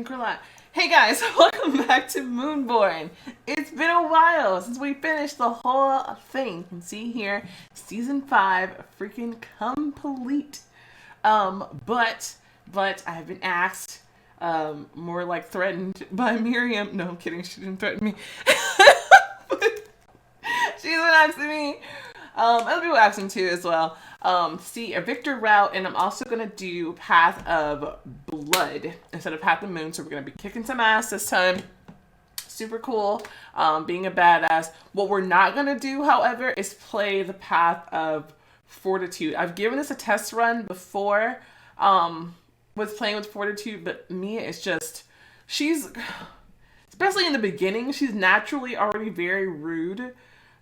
Concurrent. Hey guys, welcome back to Moonborn. It's been a while since we finished the whole thing. You can see here, season 5, freaking complete. But I've been asked, more like threatened by Miriam. No, I'm kidding. She didn't threaten me. She's been asking me. Other people asking too as well. See a Victor route, and I'm also gonna do Path of Blood instead of Path of Moon. So we're gonna be kicking some ass this time. Super cool. Being a badass. What we're not gonna do, however, is play the Path of Fortitude. I've given this a test run before, with playing with Fortitude, but Mia is just, she's, especially in the beginning, she's naturally already very rude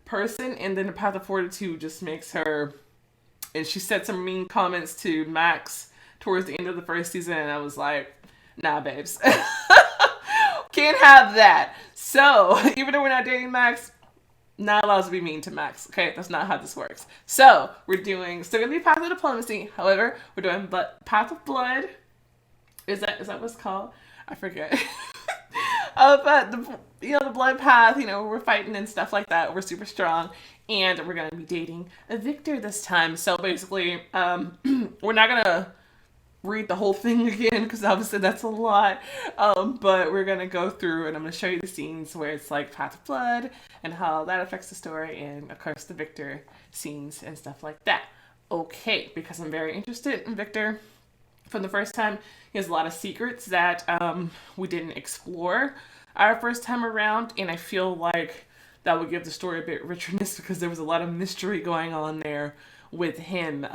person, and then the Path of Fortitude just makes her, and she said some mean comments to Max towards the end of the first season, and I was like, nah, babes. Can't have that. So, even though we're not dating Max, not allowed to be mean to Max. Okay, that's not how this works. So, we're doing, still gonna be Path of Diplomacy. However, we're doing Path of Blood. Is that what it's called? I forget. But the blood path, we're fighting and stuff like that. We're super strong, and we're gonna be dating a Victor this time. So basically, we're not gonna read the whole thing again because obviously that's a lot. But we're gonna go through, and I'm gonna show you the scenes where it's like Path of Blood and how that affects the story, and of course the Victor scenes and stuff like that. Okay, because I'm very interested in Victor. From the first time, he has a lot of secrets that we didn't explore our first time around, and I feel like that would give the story a bit richness because there was a lot of mystery going on there with him.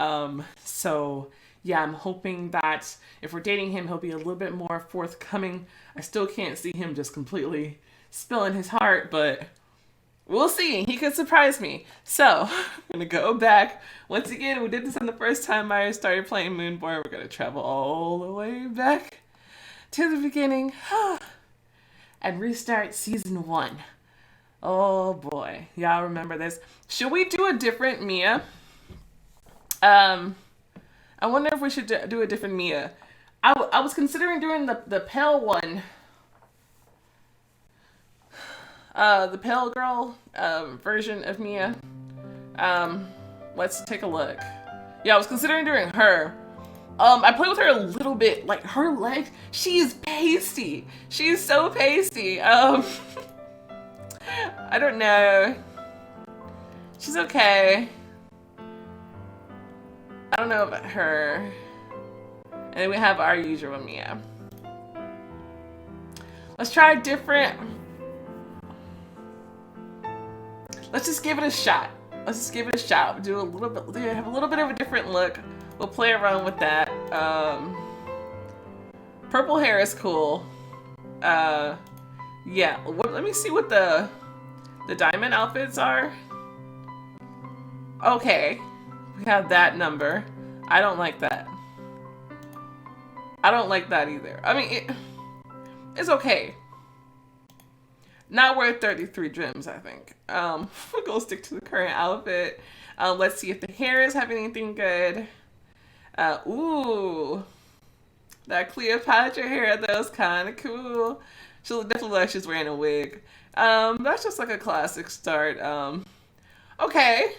So yeah, I'm hoping that if we're dating him, he'll be a little bit more forthcoming. I still can't see him just completely spilling his heart, but we'll see. He could surprise me. So, I'm going to go back. Once again, we did this on the first time I started playing Moonborn. We're going to travel all the way back to the beginning and restart season 1. Oh boy. Y'all remember this. Should we do a different Mia? I wonder if we should do a different Mia. I was considering doing the pale one. The pale girl version of Mia. Let's take a look. Yeah, I was considering doing her. I played with her a little bit. Like, her leg, she's pasty. She's so pasty. I don't know. She's okay. I don't know about her. And then we have our usual Mia. Let's try a different. Let's just give it a shot. Let's just give it a shot. Do a little bit. Have a little bit of a different look. We'll play around with that. Purple hair is cool. Yeah. Let me see what the diamond outfits are. Okay, we have that number. I don't like that. I don't like that either. I mean, it's okay. Not worth 33 gems, I think. We'll go stick to the current outfit. Let's see if the hairs have anything good. Ooh. That Cleopatra hair, that was kind of cool. She definitely looks like she's wearing a wig. That's just like a classic start. Okay.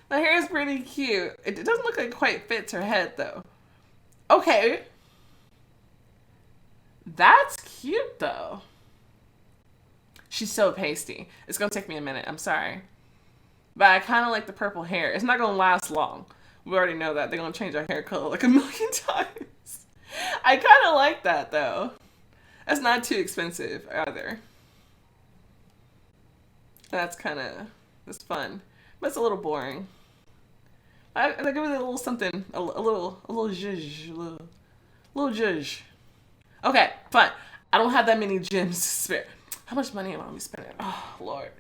The hair is pretty cute. It doesn't look like it quite fits her head, though. Okay. That's cute, though. She's so pasty. It's gonna take me a minute. I'm sorry. But I kind of like the purple hair. It's not gonna last long. We already know that. They're gonna change our hair color like a million times. I kind of like that, though. That's not too expensive, either. That's fun. But it's a little boring. I give it a little something. A little zhuzh. A little zhuzh. Okay, fine. I don't have that many gems to spare. How much money am I spending? Oh, Lord.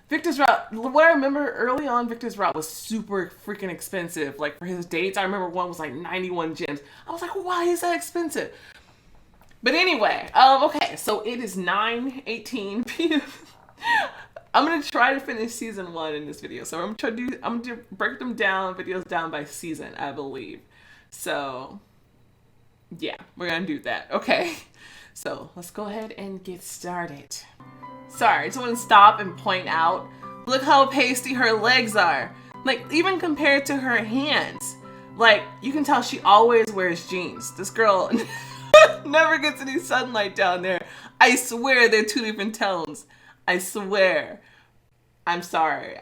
Victor's route. What I remember early on, Victor's route was super freaking expensive. Like, for his dates, I remember one was like 91 gems. I was like, why is that expensive? But anyway, okay, so it is 9:18 p.m. I'm gonna try to finish season 1 in this video. So I'm gonna break them down, videos down by season, I believe. So Yeah, we're gonna do that. Okay. So let's go ahead and get started. Sorry, I just want to stop and point out, look how pasty her legs are. Like, even compared to her hands. Like, you can tell she always wears jeans. This girl never gets any sunlight down there. I swear they're two different tones. I swear. I'm sorry.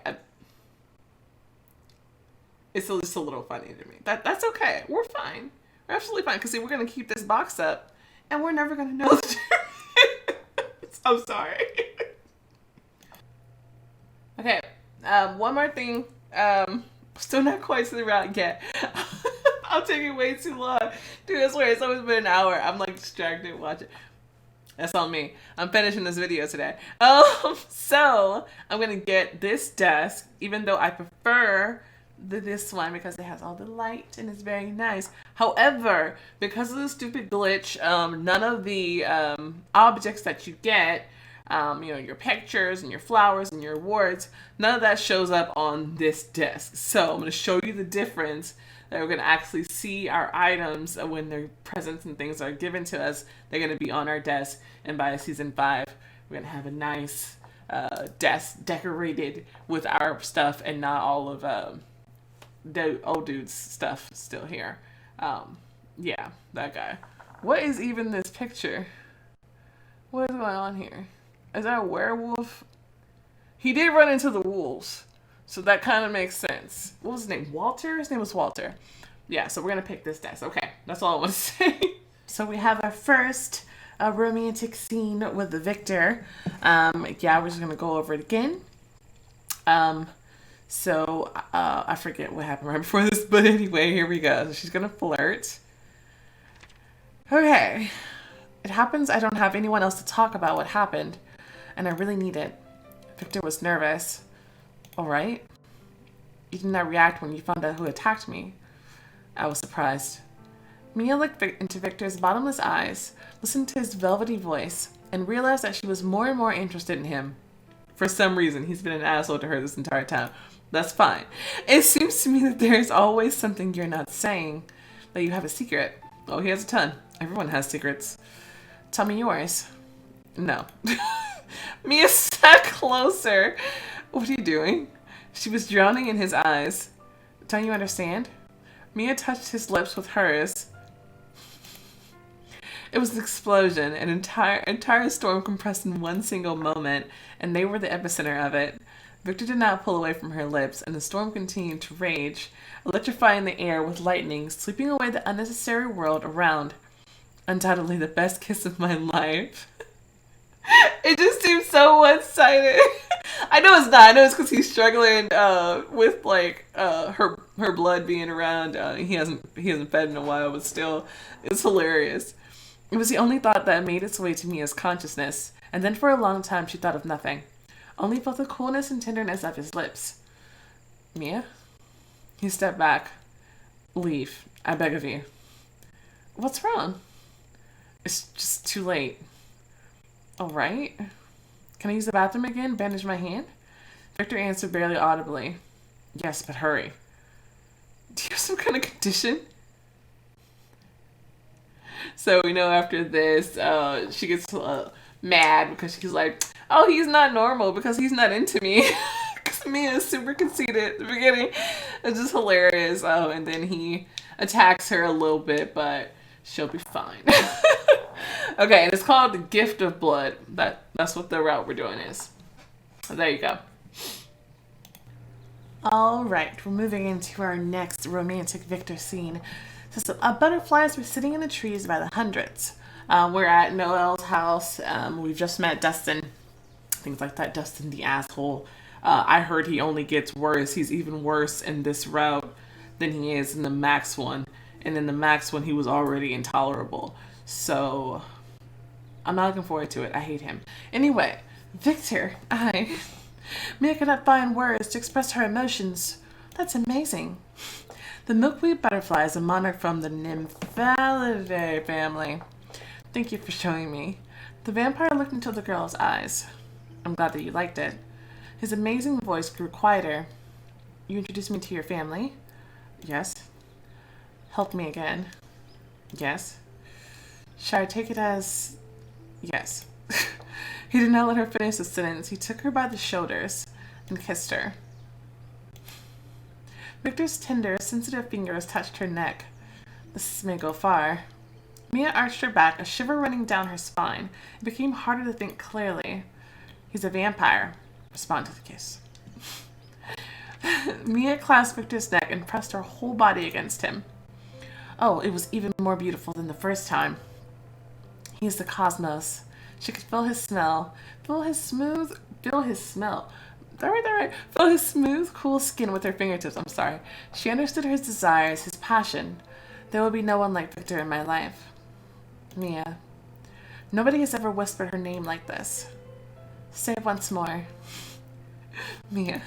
It's just a little funny to me. That's okay. We're fine. We're absolutely fine. Because we're going to keep this box up and we're never going to know the difference. I'm sorry. Okay. One more thing. Still not quite to the route yet. I'm taking way too long. Dude, I swear it's always been an hour. I'm like distracted watching. That's on me. I'm finishing this video today. So I'm gonna get this desk, even though I prefer this one because it has all the light and it's very nice. However, because of the stupid glitch, none of the objects that you get, your pictures and your flowers and your awards, none of that shows up on this desk. So I'm going to show you the difference that we're going to actually see our items when their presents and things are given to us. They're going to be on our desk. And by season 5, we're going to have a nice desk decorated with our stuff and not all of the old dude's stuff still here. Yeah, that guy. What is even this picture? What is going on here? Is that a werewolf? He did run into the wolves, so that kind of makes sense. What was his name? Walter? His name was Walter. Yeah, so we're going to pick this desk. Okay, that's all I want to say. So we have our first romantic scene with the Victor. Yeah, we're just going to go over it again. So I forget what happened right before this, but anyway, here we go. So she's going to flirt. Okay. It happens I don't have anyone else to talk about what happened, and I really need it. Victor was nervous. All right. You did not react when you found out who attacked me. I was surprised. Mia looked into Victor's bottomless eyes, listened to his velvety voice, and realized that she was more and more interested in him. For some reason, he's been an asshole to her this entire time. That's fine. It seems to me that there is always something you're not saying, that you have a secret. Oh, he has a ton. Everyone has secrets. Tell me yours. No. Mia sat closer. What are you doing? She was drowning in his eyes. Don't you understand? Mia touched his lips with hers. It was an explosion, an entire storm compressed in one single moment, and they were the epicenter of it. Victor did not pull away from her lips, and the storm continued to rage, electrifying the air with lightning, sweeping away the unnecessary world around. Undoubtedly the best kiss of my life. It just seems so one-sided. I know it's not. I know it's because he's struggling with like her blood being around. He hasn't fed in a while, but still, it's hilarious. It was the only thought that made its way to Mia's consciousness, and then for a long time she thought of nothing. Only felt the coolness and tenderness of his lips. Mia? He stepped back. Leave, I beg of you. What's wrong? It's just too late. All right. Can I use the bathroom again? Bandage my hand? Victor answered barely audibly. Yes, but hurry. Do you have some kind of condition? So we know after this, she gets mad because she's like, oh, he's not normal because he's not into me. Because Mia is super conceited at the beginning. It's just hilarious. Oh, and then he attacks her a little bit, but she'll be fine. Okay, and it's called the Gift of Blood. That's what the route we're doing is. There you go. All right, we're moving into our next romantic Victor scene. So butterflies were sitting in the trees by the hundreds. We're at Noel's house. We've just met Dustin. Things like that. Dustin, the asshole. I heard he only gets worse. He's even worse in this route than he is in the Max one. And in the Max one, he was already intolerable. So I'm not looking forward to it. I hate him. Anyway, Victor, Mia could not find words to express her emotions. That's amazing. The milkweed butterfly is a monarch from the Nymphalidae family. Thank you for showing me. The vampire looked into the girl's eyes. I'm glad that you liked it. His amazing voice grew quieter. You introduced me to your family? Yes. Help me again? Yes. Should I take it as... Yes. He did not let her finish the sentence. He took her by the shoulders and kissed her. Victor's tender, sensitive fingers touched her neck. This may go far. Mia arched her back, a shiver running down her spine. It became harder to think clearly. He's a vampire. Respond to the kiss. Mia clasped Victor's neck and pressed her whole body against him. Oh, it was even more beautiful than the first time. He is the cosmos. She could feel his smell. Feel his smooth, cool skin with her fingertips. I'm sorry. She understood his desires, his passion. There will be no one like Victor in my life. Mia. Nobody has ever whispered her name like this. Say it once more. Mia.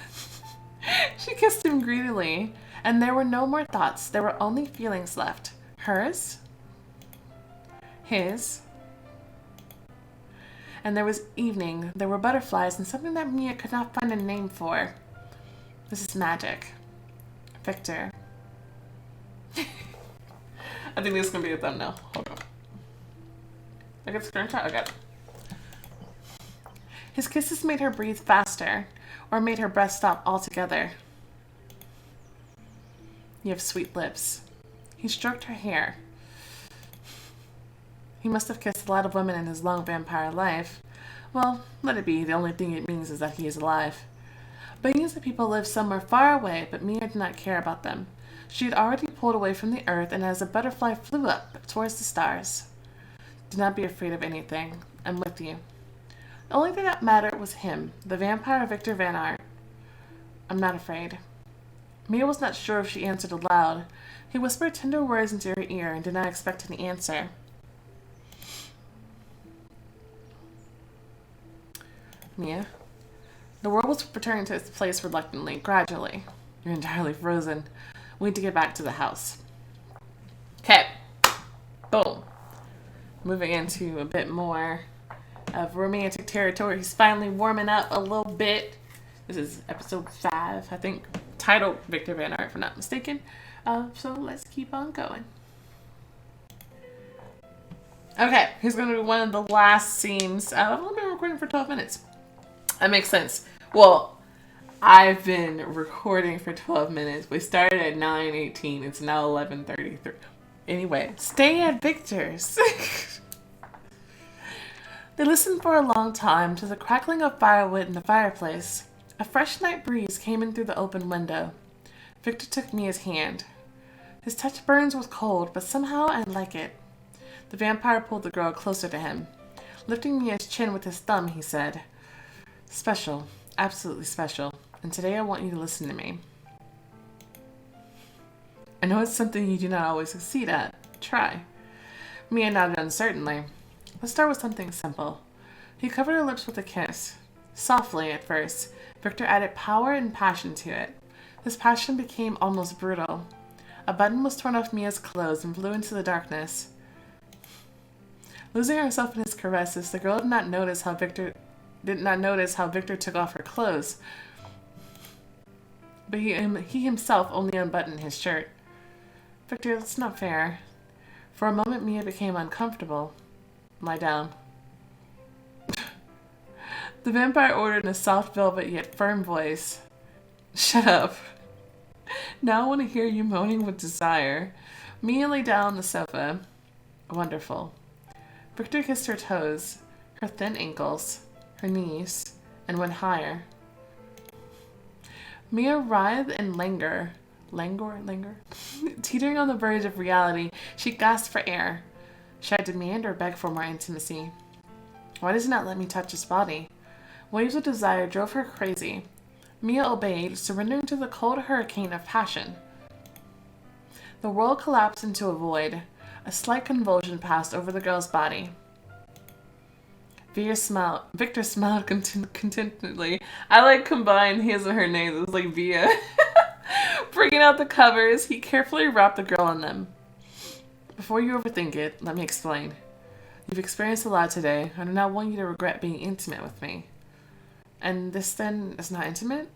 She kissed him greedily, and there were no more thoughts. There were only feelings left. Hers. His. And there was evening. There were butterflies and something that Mia could not find a name for. This is magic. Victor. I think this is going to be a thumbnail. Hold on. I get a screenshot? I got it. His kisses made her breathe faster, or made her breath stop altogether. You have sweet lips. He stroked her hair. He must have kissed a lot of women in his long vampire life. Well, let it be. The only thing it means is that he is alive. Billions of people live somewhere far away, but Mia did not care about them. She had already pulled away from the earth, and as a butterfly flew up towards the stars. Do not be afraid of anything. I'm with you. The only thing that mattered was him, the vampire Victor Van Art. I'm not afraid. Mia was not sure if she answered aloud. He whispered tender words into her ear and did not expect any answer. Mia. The world was returning to its place reluctantly, gradually. You're entirely frozen. We need to get back to the house. Okay. Boom. Moving into a bit more of romantic territory. He's finally warming up a little bit. This is episode 5, I think. Titled Victor Van Art, if I'm not mistaken. So let's keep on going. Okay, here's going to be one of the last scenes. I've only been recording for 12 minutes. That makes sense. Well, I've been recording for 12 minutes. We started at 9:18. It's now 11:33. Anyway, stay at Victor's. They listened for a long time to the crackling of firewood in the fireplace. A fresh night breeze came in through the open window. Victor took Mia's hand. His touch burns with cold, but somehow I like it. The vampire pulled the girl closer to him. Lifting Mia's chin with his thumb, he said, "Special, absolutely special, and today I want you to listen to me. I know it's something you do not always succeed at. Try." Mia nodded uncertainly. Let's start with something simple. He covered her lips with a kiss. Softly at first, Victor added power and passion to it. His passion became almost brutal. A button was torn off Mia's clothes and flew into the darkness. Losing herself in his caresses, the girl did not notice how Victor took off her clothes. But he himself only unbuttoned his shirt. Victor, that's not fair. For a moment, Mia became uncomfortable. Lie down. The vampire ordered in a soft velvet yet firm voice. Shut up. Now I want to hear you moaning with desire. Mia lay down on the sofa. Wonderful. Victor kissed her toes, her thin ankles, her knees, and went higher. Mia writhed and languor. Teetering on the verge of reality, she gasped for air. Should I demand or beg for more intimacy? Why does he not let me touch his body? Waves of desire drove her crazy. Mia obeyed, surrendering to the cold hurricane of passion. The world collapsed into a void. A slight convulsion passed over the girl's body. Victor smiled contentedly. I combined his and her names. It was Via. Bringing out the covers, he carefully wrapped the girl in them. Before you overthink it, let me explain. You've experienced a lot today. I do not want you to regret being intimate with me. And this, then, is not intimate?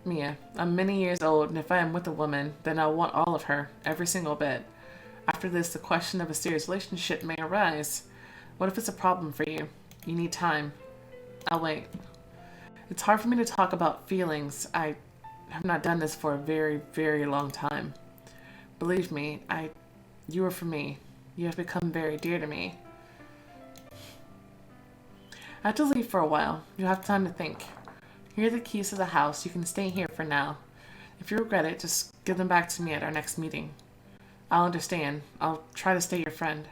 Mia, I'm many years old, and if I am with a woman, then I want all of her, every single bit. After this, the question of a serious relationship may arise. What if it's a problem for you? You need time. I'll wait. It's hard for me to talk about feelings. I have not done this for a very, very long time. Believe me, you are for me. You have become very dear to me. I have to leave for a while. You have time to think. Here are the keys to the house. You can stay here for now. If you regret it, just give them back to me at our next meeting. I'll understand. I'll try to stay your friend.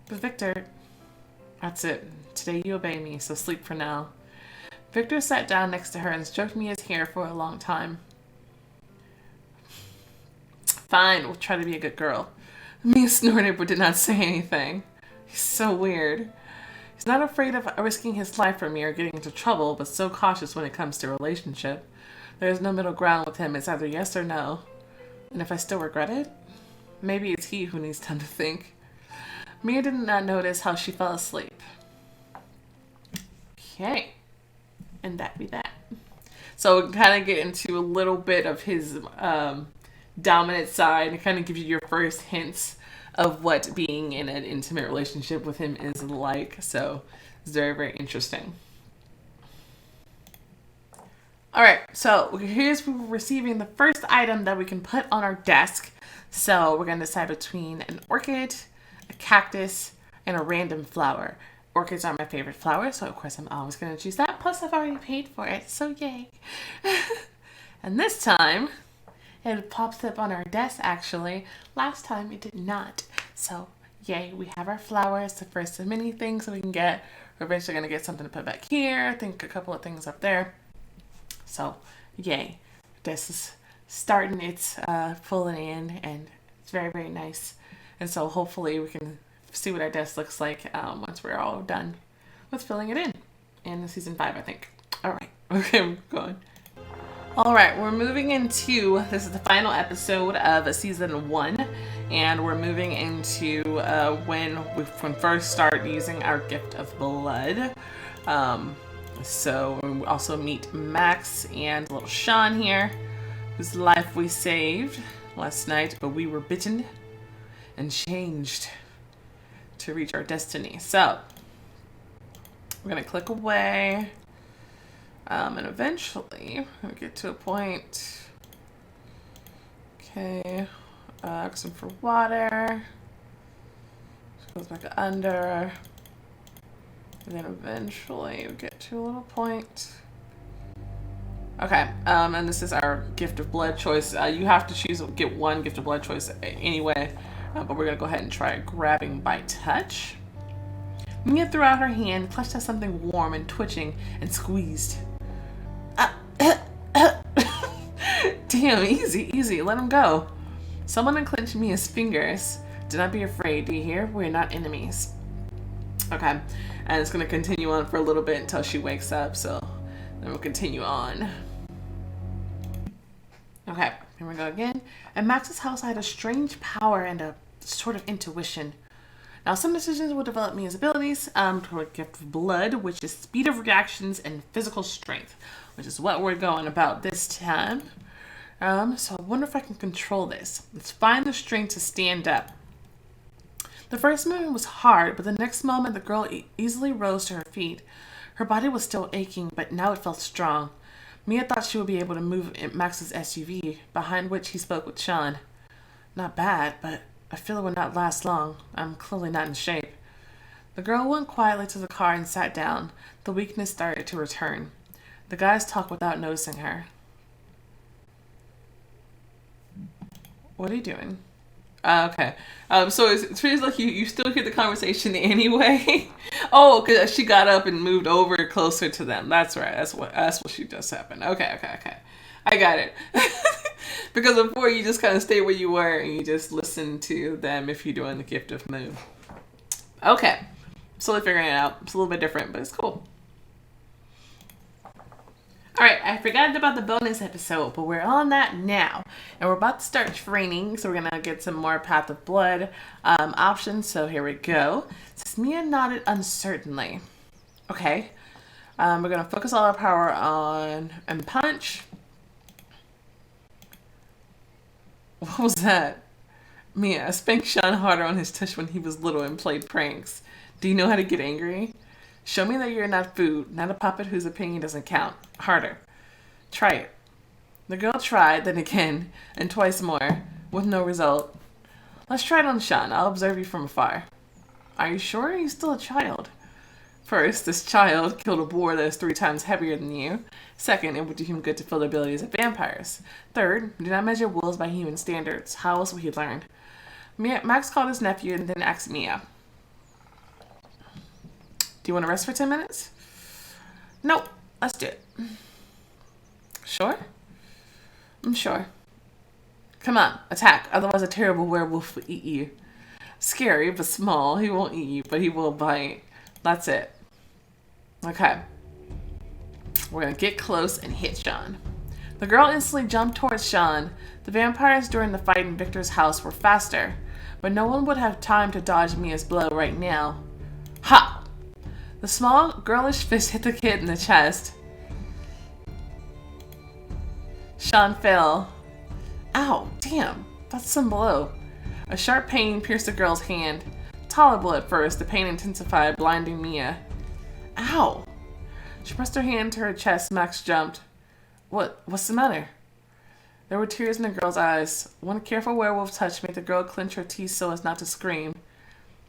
But Victor... That's it. Today you obey me, so sleep for now. Victor sat down next to her and stroked Mia's hair for a long time. Fine, we'll try to be a good girl. Mia snorted but did not say anything. He's so weird. He's not afraid of risking his life for me or getting into trouble, but so cautious when it comes to a relationship. There is no middle ground with him. It's either yes or no. And if I still regret it, maybe it's he who needs time to think. Mia did not notice how she fell asleep. Okay. And that be that. So kind of get into a little bit of his dominant side and kind of gives you your first hints of what being in an intimate relationship with him is like. So it's very, very interesting. All right, so here's receiving the first item that we can put on our desk. So we're going to decide between an orchid, a cactus, and a random flower. Orchids are my favorite flower, so of course I'm always going to choose that. Plus I've already paid for it, so yay. And this time, it pops up on our desk actually. Last time it did not. So yay, we have our flowers, the first of many things that we can get. We're eventually going to get something to put back here. I think a couple of things up there. So yay, this is starting its pulling in, and it's very, very nice. And so hopefully we can see what our desk looks like once we're all done with filling it in season 5, I think. All right, okay, I'm going. All right, we're moving into, this is the final episode of season 1, and we're moving into when we can first start using our gift of blood. So we also meet Max and little Sean here, whose life we saved last night, but we were bitten and changed to reach our destiny. So we're gonna click away, and eventually we'll get to a point. Okay, ask him for water. Goes back under, and then eventually we get to a little point. Okay, and this is our gift of blood choice. You have to get one gift of blood choice anyway. But we're going to go ahead and try grabbing by touch. Mia threw out her hand, clutched at something warm and twitching, and squeezed. Damn, easy, let him go. Someone unclenched Mia's fingers. Do not be afraid, do you hear? We're not enemies. Okay, and it's going to continue on for a little bit until she wakes up, so then we'll continue on. Okay, here we go again. At Max's house, I had a strange power and a sort of intuition. Now, some decisions will develop Mia's abilities toward gift of blood, which is speed of reactions and physical strength, which is what we're going about this time. So I wonder if I can control this. Let's find the strength to stand up. The first movement was hard, but the next moment the girl easily rose to her feet. Her body was still aching, but now it felt strong. Mia thought she would be able to move in Max's SUV, behind which he spoke with Sean. Not bad, but I feel it will not last long. I'm clearly not in shape. The girl went quietly to the car and sat down. The weakness started to return. The guys talked without noticing her. What are you doing? Okay. So it feels like you still hear the conversation anyway. Oh, because she got up and moved over closer to them. That's right. That's what she just happened. Okay. I got it. Because before you just kind of stay where you were and you just listen to them if you're doing the gift of move. Okay. Slowly figuring it out. It's a little bit different, but it's cool. Alright, I forgot about the bonus episode, but we're on that now. And we're about to start training, so we're going to get some more Path of Blood options. So here we go. It says Mia nodded uncertainly. Okay. We're going to focus all our power on and punch. What was that? Mia, spanked Sean harder on his tush when he was little and played pranks. Do you know how to get angry? Show me that you're not food, not a puppet whose opinion doesn't count. Harder. Try it. The girl tried, then again, and twice more, with no result. Let's try it on Sean. I'll observe you from afar. Are you sure? He's still a child. First, this child killed a boar that is 3 times heavier than you. Second, it would do him good to feel the abilities of vampires. Third, do not measure wolves by human standards. How else would he learn? Max called his nephew and then asked Mia. Do you want to rest for 10 minutes? Nope. Let's do it. Sure? I'm sure. Come on, attack. Otherwise a terrible werewolf will eat you. Scary, but small. He won't eat you, but he will bite. That's it. Okay. We're going to get close and hit Sean. The girl instantly jumped towards Sean. The vampires during the fight in Victor's house were faster, but no one would have time to dodge Mia's blow right now. Ha! The small, girlish fist hit the kid in the chest. Sean fell. Ow, damn, that's some blow. A sharp pain pierced the girl's hand. Tolerable at first, the pain intensified, blinding Mia. Ow! She pressed her hand to her chest. Max jumped. What's the matter? There were tears in the girl's eyes. One careful werewolf touch made the girl clench her teeth so as not to scream.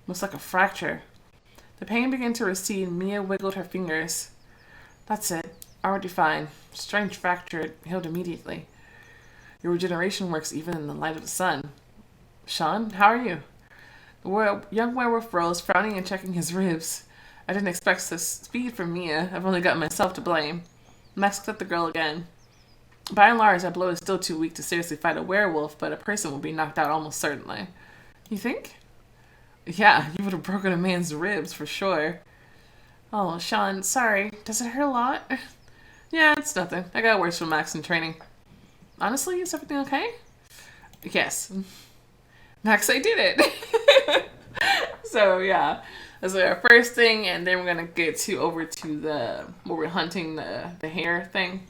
Looks like a fracture. The pain began to recede. Mia wiggled her fingers. That's it. Already fine. Strange fracture. It healed immediately. Your regeneration works even in the light of the sun. Sean, how are you? The young werewolf rose, frowning and checking his ribs. I didn't expect such speed from Mia. I've only got myself to blame. Max looked at the girl again. By and large, that blow is still too weak to seriously fight a werewolf, but a person will be knocked out almost certainly. You think? Yeah, you would have broken a man's ribs for sure. Oh, Sean, sorry. Does it hurt a lot? Yeah, it's nothing. I got worse from Max in training. Honestly, is everything okay? Yes. Max, I did it. So, yeah. That's like our first thing, and then we're going to get over to where we're hunting the hare thing.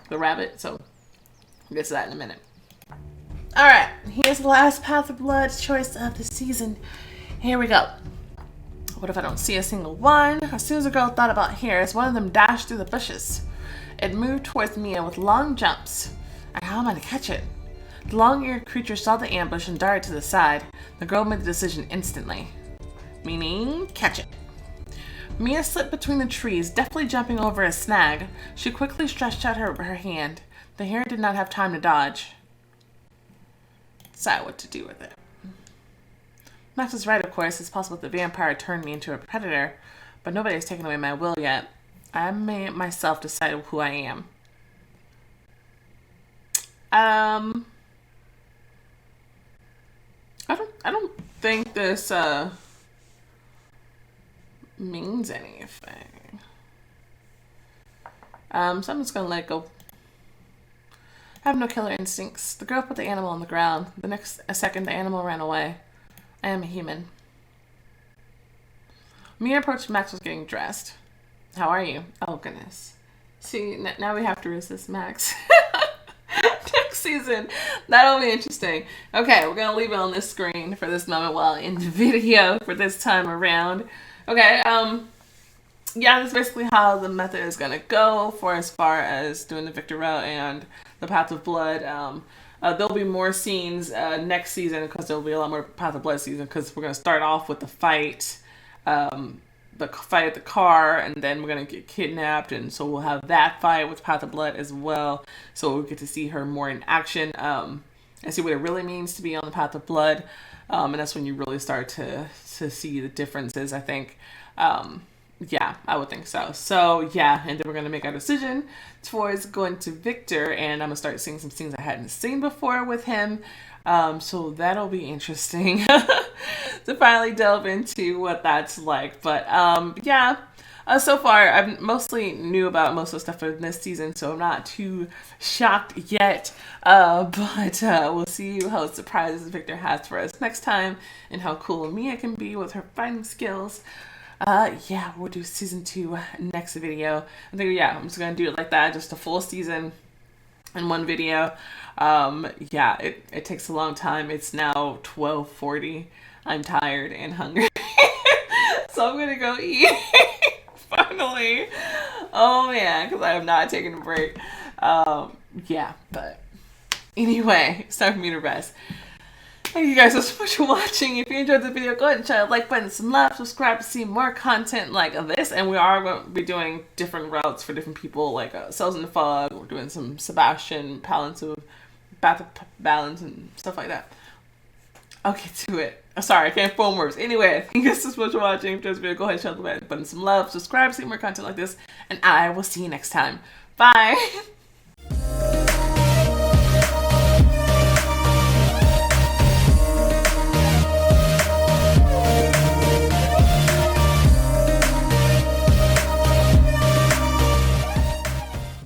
The rabbit. So, we'll get to that in a minute. Alright, here's the last Path of Blood choice of the season. Here we go. What if I don't see a single one? As soon as the girl thought about hares, one of them dashed through the bushes. It moved towards Mia with long jumps. How am I to catch it? The long-eared creature saw the ambush and darted to the side. The girl made the decision instantly. Meaning, catch it. Mia slipped between the trees, deftly jumping over a snag. She quickly stretched out her hand. The hare did not have time to dodge. Decide what to do with it. Max is right, of course. It's possible that the vampire turned me into a predator, but nobody has taken away my will yet. I may myself decide who I am. I don't think this means anything. So I'm just gonna let go. I have no killer instincts. The girl put the animal on the ground. The next second, the animal ran away. I am a human. Mia approached. Max was getting dressed. How are you? Oh, goodness. See, now we have to resist Max. Next season. That'll be interesting. Okay, we're going to leave it on this screen for this moment while in the video for this time around. Okay, yeah, that's basically how the method is going to go for as far as doing the Victor route and the Path of Blood. There'll be more scenes next season because there'll be a lot more Path of Blood season because we're going to start off with the fight at the car, and then we're going to get kidnapped, and so we'll have that fight with Path of Blood as well. So we'll get to see her more in action and see what it really means to be on the Path of Blood. And that's when you really start to see the differences, I think. Yeah, I would think so. So, yeah, and then we're going to make our decision towards going to Victor, and I'm going to start seeing some scenes I hadn't seen before with him. So that'll be interesting to finally delve into what that's like. But, yeah, so far, I mostly knew about most of the stuff in this season, so I'm not too shocked yet. But we'll see how surprises Victor has for us next time and how cool Mia can be with her fighting skills. Yeah, we'll do season 2 next video. I think, yeah, I'm just gonna do it like that, just a full season. in one video. Yeah, it takes a long time. It's now 12:40. I'm tired and hungry. So I'm gonna go eat. Finally. Oh man, because I have not taken a break. Yeah, but anyway, it's time for me to rest. Thank you guys so much for watching. If you enjoyed the video, go ahead and try the like button, some love, subscribe to see more content like this. And we are going to be doing different routes for different people, like Cells in the Fog. We're doing some Sebastian balance of balance and stuff like that. I'll get to it. Sorry, I can't form words. Anyway, thank you guys so much for watching. If you enjoyed this video, go ahead and try the like button, some love, subscribe to see more content like this, and I will see you next time. Bye.